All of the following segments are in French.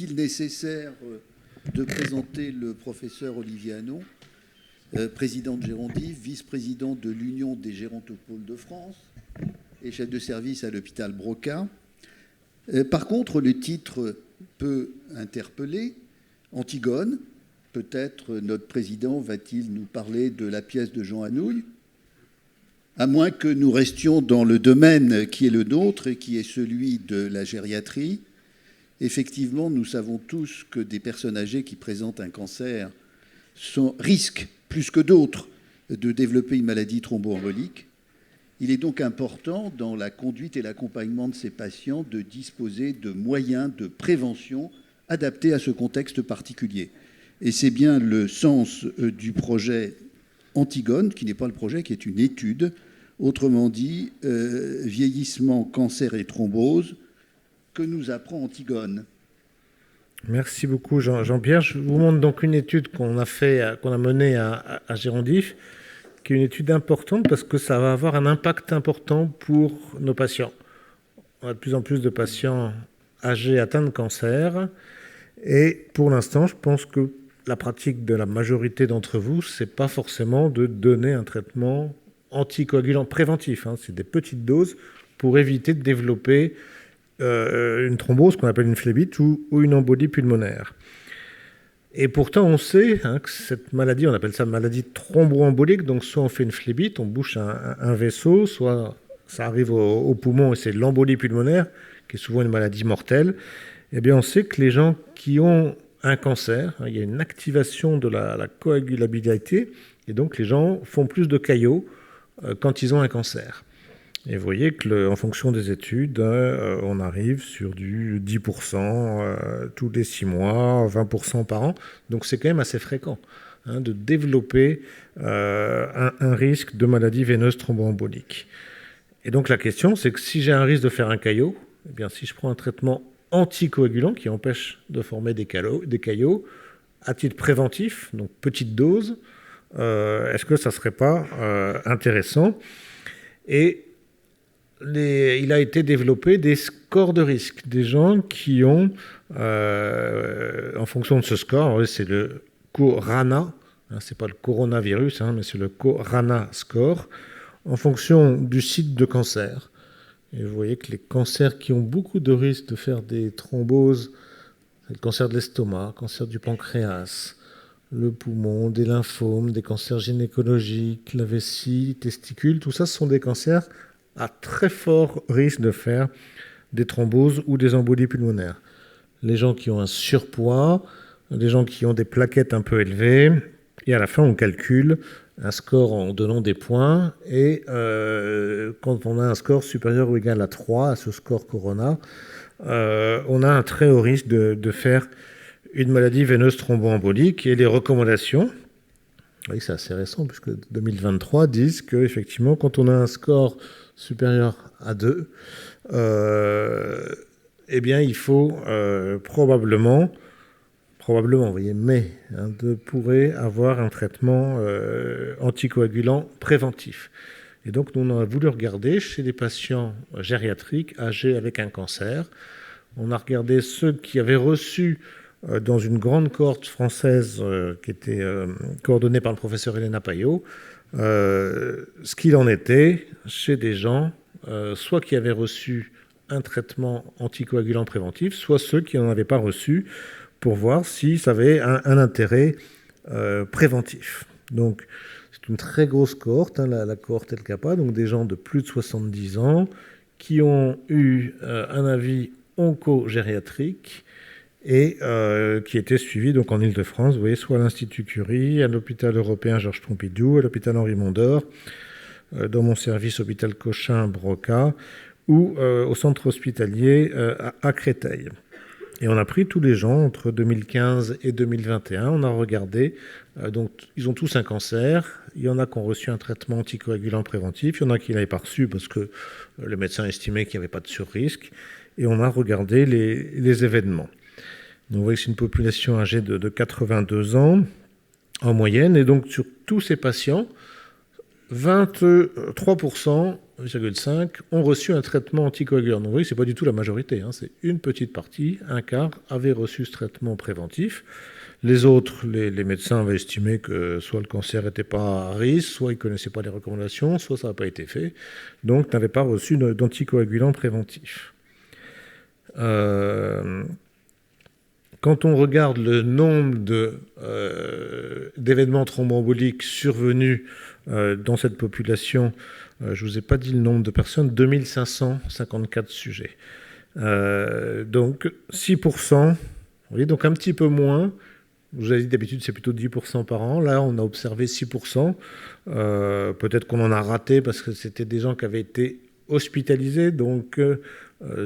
est-il nécessaire de présenter le professeur Olivier Hannon, président de Gérondif, vice-président de l'Union des gérontopoles de France et chef de service à l'hôpital Broca. Par contre, le titre peut interpeller. Antigone, peut-être notre président va-t-il nous parler de la pièce de Jean Anouilh, à moins que nous restions dans le domaine qui est le nôtre et qui est celui de la gériatrie. Effectivement, nous savons tous que des personnes âgées qui présentent un cancer risquent, plus que d'autres, de développer une maladie thromboembolique. Il est donc important, dans la conduite et l'accompagnement de ces patients, de disposer de moyens de prévention adaptés à ce contexte particulier. Et c'est bien le sens du projet Antigone, qui n'est pas le projet, qui est une étude. Autrement dit, vieillissement, cancer et thrombose, que nous apprend Antigone. Merci beaucoup Jean-Pierre. Je vous montre donc une étude qu'on a menée à Gérondif, qui est une étude importante parce que ça va avoir un impact important pour nos patients. On a de plus en plus de patients âgés atteints de cancer. Et pour l'instant, je pense que la pratique de la majorité d'entre vous, ce n'est pas forcément de donner un traitement anticoagulant préventif. C'est des petites doses pour éviter de développer une thrombose qu'on appelle une phlébite ou une embolie pulmonaire. Et pourtant, on sait que cette maladie, on appelle ça maladie thromboembolique, donc soit on fait une phlébite, on bouche un vaisseau, soit ça arrive au poumon et c'est l'embolie pulmonaire, qui est souvent une maladie mortelle. Eh bien, on sait que les gens qui ont un cancer, il y a une activation de la coagulabilité, et donc les gens font plus de caillots quand ils ont un cancer. Et vous voyez que, en fonction des études, on arrive sur du 10% tous les 6 mois, 20% par an. Donc c'est quand même assez fréquent de développer un risque de maladie veineuse thromboembolique. Et donc la question, c'est que si j'ai un risque de faire un caillot, eh bien, si je prends un traitement anticoagulant qui empêche de former des caillots, à titre préventif, donc petite dose, est-ce que ça ne serait pas intéressant ? Et il a été développé des scores de risque, des gens qui ont, en fonction de ce score, c'est le CORANA, c'est pas le coronavirus, mais c'est le CORANA score, en fonction du site de cancer. Et vous voyez que les cancers qui ont beaucoup de risques de faire des thromboses, c'est le cancer de l'estomac, le cancer du pancréas, le poumon, des lymphomes, des cancers gynécologiques, la vessie, testicules, tout ça, ce sont des cancers à très fort risque de faire des thromboses ou des embolies pulmonaires. Les gens qui ont un surpoids, les gens qui ont des plaquettes un peu élevées, et à la fin, on calcule un score en donnant des points, et quand on a un score supérieur ou égal à 3, à ce score Corona, on a un très haut risque de faire une maladie veineuse thromboembolique. Et les recommandations, oui, c'est assez récent, puisque 2023 disent qu'effectivement, quand on a un score supérieur à 2, eh bien, il faut probablement, vous voyez, pourrait avoir un traitement anticoagulant préventif. Et donc, nous, on a voulu regarder chez les patients gériatriques âgés avec un cancer. On a regardé ceux qui avaient reçu dans une grande cohorte française qui était coordonnée par le professeur Elena Payot, ce qu'il en était chez des gens soit qui avaient reçu un traitement anticoagulant préventif, soit ceux qui n'en avaient pas reçu, pour voir si ça avait un intérêt préventif. Donc, c'est une très grosse cohorte, la cohorte El Capa, donc des gens de plus de 70 ans qui ont eu un avis oncogériatrique et qui étaient suivis donc, en Île-de-France, vous voyez, soit à l'Institut Curie, à l'hôpital européen Georges Pompidou, à l'hôpital Henri Mondor, dans mon service hôpital Cochin Broca, ou au centre hospitalier à Créteil. Et on a pris tous les gens entre 2015 et 2021. On a regardé, donc ils ont tous un cancer. Il y en a qui ont reçu un traitement anticoagulant préventif. Il y en a qui ne l'avaient pas reçu parce que le médecin estimait qu'il n'y avait pas de surrisque. Et on a regardé les événements. Donc vous voyez que c'est une population âgée de 82 ans en moyenne. Et donc sur tous ces patients, 23% ont reçu un traitement anticoagulant. Donc vous voyez, ce n'est pas du tout la majorité, hein, c'est une petite partie, un quart, avait reçu ce traitement préventif. Les autres, les médecins avaient estimé que soit le cancer n'était pas à risque, soit ils ne connaissaient pas les recommandations, soit ça n'a pas été fait, donc n'avaient pas reçu d'anticoagulant préventif. Quand on regarde le nombre d'événements thromboemboliques survenus dans cette population, je ne vous ai pas dit le nombre de personnes, 2554 sujets. Donc 6%, vous voyez, donc un petit peu moins. Je vous avez dit d'habitude c'est plutôt 10% par an. Là on a observé 6%. Peut-être qu'on en a raté parce que c'était des gens qui avaient été hospitalisés. Donc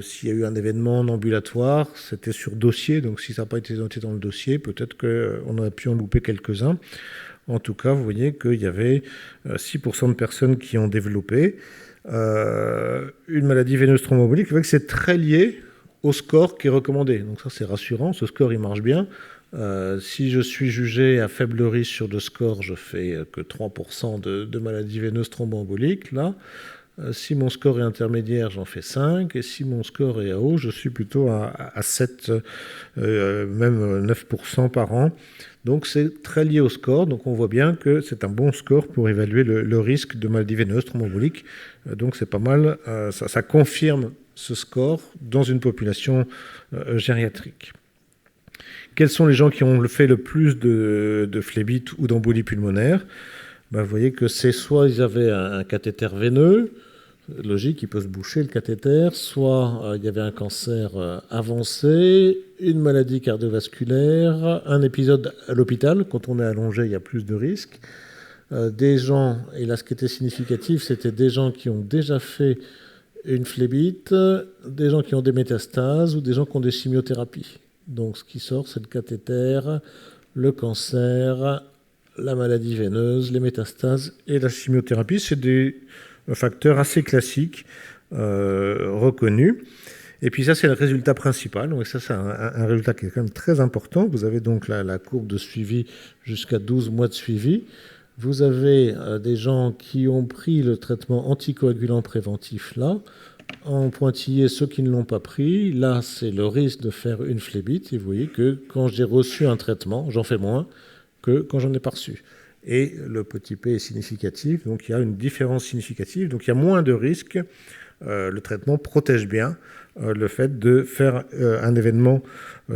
s'il y a eu un événement en ambulatoire, c'était sur dossier. Donc si ça n'a pas été noté dans le dossier, peut-être qu'on aurait pu en louper quelques-uns. En tout cas, vous voyez qu'il y avait 6% de personnes qui ont développé une maladie veineuse thromboembolique. Vous voyez que c'est très lié au score qui est recommandé. Donc ça, c'est rassurant. Ce score, il marche bien. Si je suis jugé à faible risque sur le score, je fais que 3% de maladies veineuses thromboemboliques. Là, si mon score est intermédiaire, j'en fais 5. Et si mon score est à haut, je suis plutôt à 7, même 9% par an. Donc c'est très lié au score. Donc on voit bien que c'est un bon score pour évaluer le risque de maladie veineuse thromboembolique. Donc c'est pas mal. Ça confirme ce score dans une population gériatrique. Quels sont les gens qui ont fait le plus de phlébite ou d'embolie pulmonaire? Vous voyez que c'est soit ils avaient un cathéter veineux, logique, il peut se boucher le cathéter, soit il y avait un cancer avancé, une maladie cardiovasculaire, un épisode à l'hôpital. Quand on est allongé, il y a plus de risques. Des gens, et là ce qui était significatif, c'était des gens qui ont déjà fait une phlébite, des gens qui ont des métastases ou des gens qui ont des chimiothérapies. Donc ce qui sort, c'est le cathéter, le cancer, la maladie veineuse, les métastases et la chimiothérapie. C'est des facteurs assez classiques, reconnus. Et puis ça, c'est le résultat principal. Donc ça, c'est un résultat qui est quand même très important. Vous avez donc la courbe de suivi jusqu'à 12 mois de suivi. Vous avez des gens qui ont pris le traitement anticoagulant préventif là. En pointillé, ceux qui ne l'ont pas pris, là, c'est le risque de faire une phlébite. Et vous voyez que quand j'ai reçu un traitement, j'en fais moins que quand j'en ai pas reçu. Et le petit p est significatif, donc il y a une différence significative. Donc il y a moins de risques. Le traitement protège bien le fait de faire un événement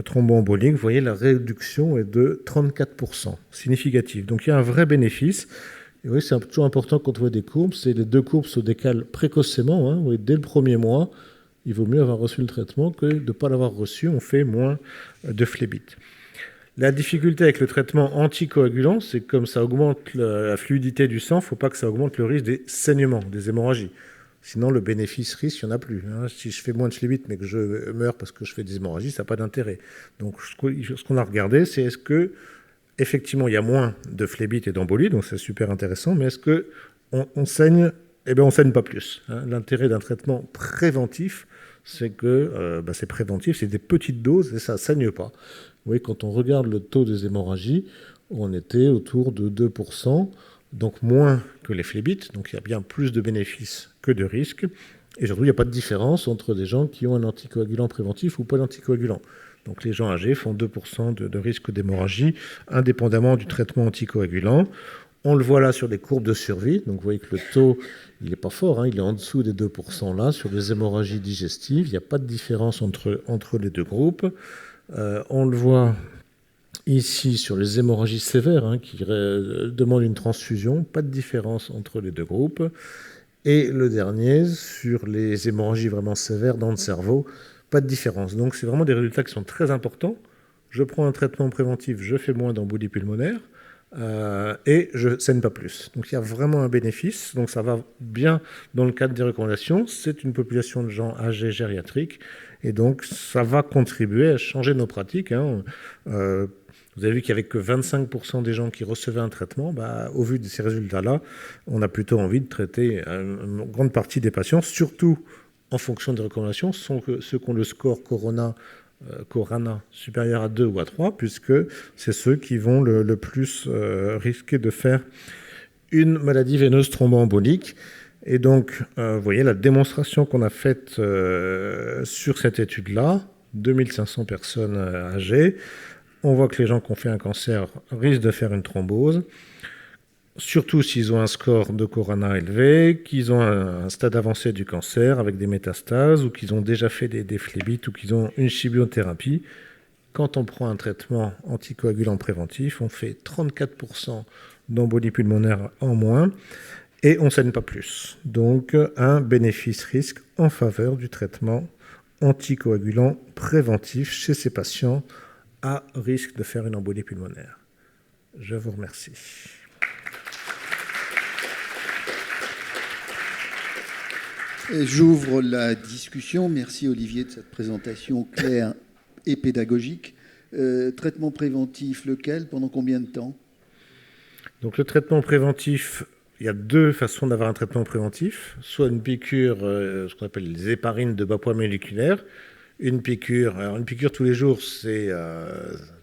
thromboembolique. Vous voyez, la réduction est de 34%, significative. Donc il y a un vrai bénéfice. Et oui, c'est toujours important quand on voit des courbes, c'est les deux courbes se décalent précocement. Hein. Oui, dès le premier mois, il vaut mieux avoir reçu le traitement que de ne pas l'avoir reçu. On fait moins de phlébite. La difficulté avec le traitement anticoagulant, c'est que comme ça augmente la fluidité du sang, il ne faut pas que ça augmente le risque des saignements, des hémorragies. Sinon, le bénéfice-risque, il n'y en a plus. Hein. Si je fais moins de phlébite, mais que je meurs parce que je fais des hémorragies, ça n'a pas d'intérêt. Donc, ce qu'on a regardé, c'est est-ce que effectivement, il y a moins de phlébite et d'embolie, donc c'est super intéressant, mais est-ce qu'on saigne? Eh bien, on ne saigne pas plus. Hein. L'intérêt d'un traitement préventif, c'est que c'est préventif, c'est des petites doses et ça ne saigne pas. Vous voyez, quand on regarde le taux des hémorragies, on était autour de 2%, donc moins que les phlébites, donc il y a bien plus de bénéfices que de risques. Et surtout, il n'y a pas de différence entre des gens qui ont un anticoagulant préventif ou pas d'anticoagulant. Donc les gens âgés font 2% de risque d'hémorragie, indépendamment du traitement anticoagulant. On le voit là sur les courbes de survie. Donc vous voyez que le taux, il n'est pas fort, hein, il est en dessous des 2% là. Sur les hémorragies digestives, il n'y a pas de différence entre les deux groupes. On le voit ici sur les hémorragies sévères, hein, qui demandent une transfusion. Pas de différence entre les deux groupes. Et le dernier, sur les hémorragies vraiment sévères dans le cerveau, pas de différence. Donc c'est vraiment des résultats qui sont très importants. Je prends un traitement préventif, je fais moins d'embolie pulmonaire et je ne saigne pas plus. Donc il y a vraiment un bénéfice. Donc ça va bien dans le cadre des recommandations. C'est une population de gens âgés gériatriques et donc ça va contribuer à changer nos pratiques. Hein. Vous avez vu qu'il n'y avait que 25% des gens qui recevaient un traitement. Au vu de ces résultats-là, on a plutôt envie de traiter une grande partie des patients, surtout en fonction des recommandations, sont ceux qui ont le score Corona supérieur à 2 ou à 3, puisque c'est ceux qui vont le plus risquer de faire une maladie veineuse thromboembolique. Et donc, vous voyez la démonstration qu'on a faite sur cette étude-là, 2500 personnes âgées. On voit que les gens qui ont fait un cancer risquent de faire une thrombose, surtout s'ils ont un score de Corona élevé, qu'ils ont un stade avancé du cancer avec des métastases, ou qu'ils ont déjà fait des phlébites, ou qu'ils ont une chimiothérapie. Quand on prend un traitement anticoagulant préventif, on fait 34% d'embolie pulmonaire en moins, et on ne saigne pas plus. Donc, un bénéfice-risque en faveur du traitement anticoagulant préventif chez ces patients à risque de faire une embolie pulmonaire. Je vous remercie. J'ouvre la discussion. Merci Olivier de cette présentation claire et pédagogique. Traitement préventif, lequel? Pendant combien de temps? Donc le traitement préventif, il y a deux façons d'avoir un traitement préventif. Soit une piqûre, ce qu'on appelle les héparines de bas poids moléculaire. Une piqûre tous les jours, c'est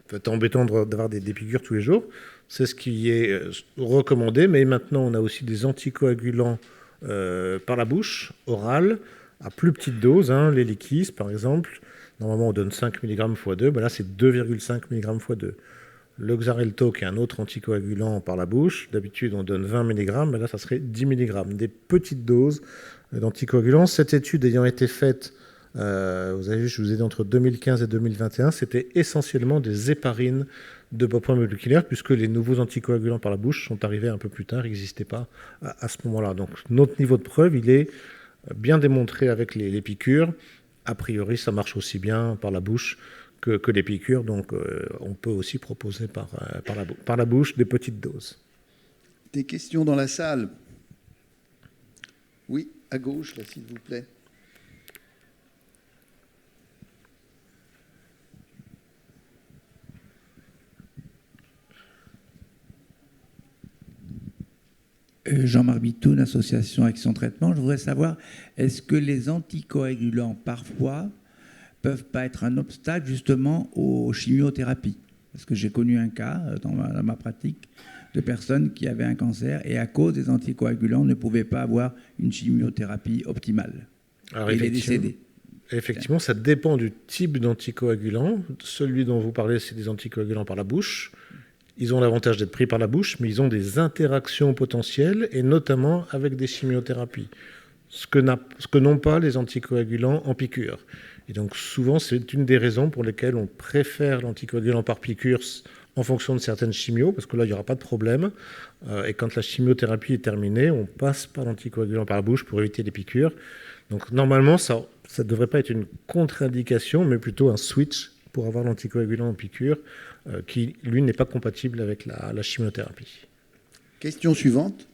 peut être embêtant d'avoir des piqûres tous les jours. C'est ce qui est recommandé, mais maintenant on a aussi des anticoagulants par la bouche, orale, à plus petite dose, l'Eliquis par exemple. Normalement on donne 5 mg x 2, là c'est 2,5 mg x 2. Le Xarelto, qui est un autre anticoagulant par la bouche, d'habitude on donne 20 mg, là ça serait 10 mg, des petites doses d'anticoagulants. Cette étude ayant été faite, vous avez vu, je vous ai dit entre 2015 et 2021, c'était essentiellement des héparines de bas poids moléculaire, puisque les nouveaux anticoagulants par la bouche sont arrivés un peu plus tard, ils n'existaient pas à ce moment-là. Donc notre niveau de preuve, il est bien démontré avec les piqûres. A priori, ça marche aussi bien par la bouche que les piqûres, donc on peut aussi proposer par la bouche des petites doses. Des questions dans la salle? Oui, à gauche, là, s'il vous plaît. Jean-Marc Bitoun, Association Action Traitement. Je voudrais savoir, est-ce que les anticoagulants, parfois, peuvent pas être un obstacle, justement, aux chimiothérapies? Parce que j'ai connu un cas, dans ma pratique, de personnes qui avaient un cancer et, à cause des anticoagulants, ne pouvaient pas avoir une chimiothérapie optimale. Alors, il est décédé. Effectivement, ça dépend du type d'anticoagulant. Celui dont vous parlez, c'est des anticoagulants par la bouche. Ils ont l'avantage d'être pris par la bouche, mais ils ont des interactions potentielles, et notamment avec des chimiothérapies, ce que n'ont pas les anticoagulants en piqûre. Et donc souvent, c'est une des raisons pour lesquelles on préfère l'anticoagulant par piqûre en fonction de certaines chimios, parce que là, il n'y aura pas de problème. Et quand la chimiothérapie est terminée, on passe par l'anticoagulant par la bouche pour éviter les piqûres. Donc normalement, ça ne devrait pas être une contre-indication, mais plutôt un switch pour avoir l'anticoagulant en piqûre, qui, lui, n'est pas compatible avec la chimiothérapie. Question suivante.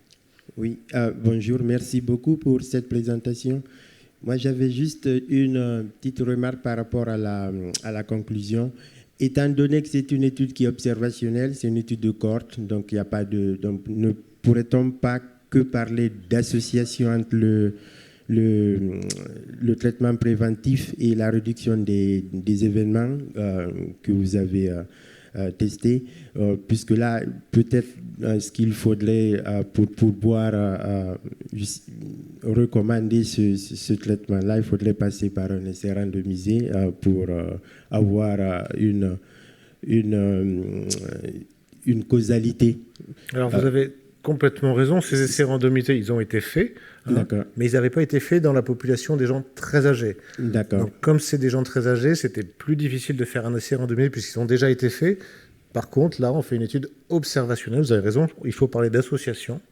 Oui, bonjour, merci beaucoup pour cette présentation. Moi, j'avais juste une petite remarque par rapport à la conclusion. Étant donné que c'est une étude qui est observationnelle, c'est une étude de cohorte, donc il n'y a pas donc ne pourrait-on pas que parler d'association entre le traitement préventif et la réduction des événements que vous avez testés, puisque là, peut-être ce qu'il faudrait pour pouvoir recommander ce traitement-là, il faudrait passer par un essai randomisé pour avoir une causalité. Alors vous avez complètement raison, ces essais randomisés, ils ont été faits, mais ils n'avaient pas été faits dans la population des gens très âgés. D'accord. Donc, comme c'est des gens très âgés, c'était plus difficile de faire un essai randomisé puisqu'ils ont déjà été faits. Par contre, là, on fait une étude observationnelle. Vous avez raison, il faut parler d'association.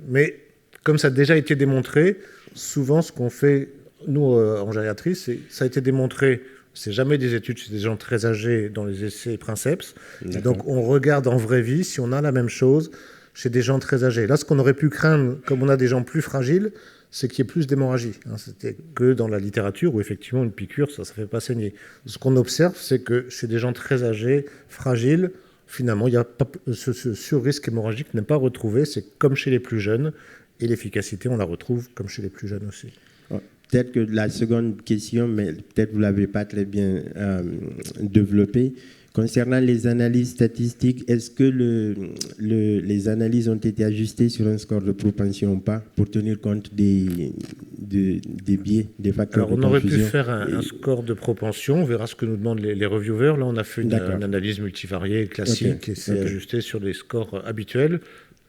Mais comme ça a déjà été démontré, souvent, ce qu'on fait, nous, en gériatrie, ça a été démontré. C'est jamais des études chez des gens très âgés dans les essais Princeps. Donc, on regarde en vraie vie si on a la même chose chez des gens très âgés. Là, ce qu'on aurait pu craindre, comme on a des gens plus fragiles, c'est qu'il y ait plus d'hémorragie. C'était que dans la littérature où, effectivement, une piqûre, ça ne fait pas saigner. Ce qu'on observe, c'est que chez des gens très âgés, fragiles, finalement, il y a pas, ce sur-risque hémorragique n'est pas retrouvé. C'est comme chez les plus jeunes. Et l'efficacité, on la retrouve comme chez les plus jeunes aussi. Peut-être que la seconde question, mais peut-être vous ne l'avez pas très bien développée, Concernant les analyses statistiques, est-ce que les analyses ont été ajustées sur un score de propension ou pas pour tenir compte des biais, des facteurs de confusion? Alors, on aurait pu faire un score de propension. On verra ce que nous demandent les reviewers. Là, on a fait une analyse multivariée classique et c'est ajusté sur des scores habituels.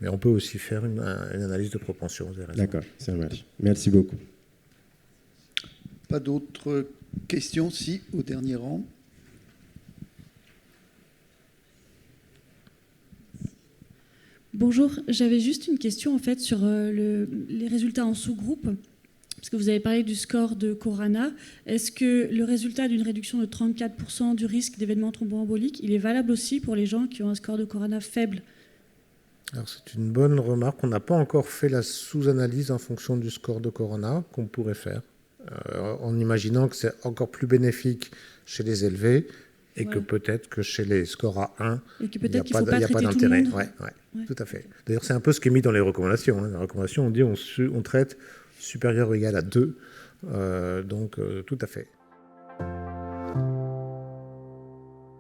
Mais on peut aussi faire une analyse de propension. D'accord, ça marche. Merci beaucoup. Pas d'autres questions? Si, au dernier rang. Bonjour, j'avais juste une question en fait sur les résultats en sous-groupe, parce que vous avez parlé du score de Corana. Est-ce que le résultat d'une réduction de 34% du risque d'événements thromboemboliques, il est valable aussi pour les gens qui ont un score de Corana faible? Alors c'est une bonne remarque. On n'a pas encore fait la sous-analyse en fonction du score de Corana qu'on pourrait faire, en imaginant que c'est encore plus bénéfique chez les élevés. Et que peut-être que chez les scores à 1, il n'y a pas d'intérêt. Ouais, tout à fait. D'ailleurs, c'est un peu ce qui est mis dans les recommandations. Dans les recommandations, on dit on traite supérieur ou égal à 2. Donc, tout à fait.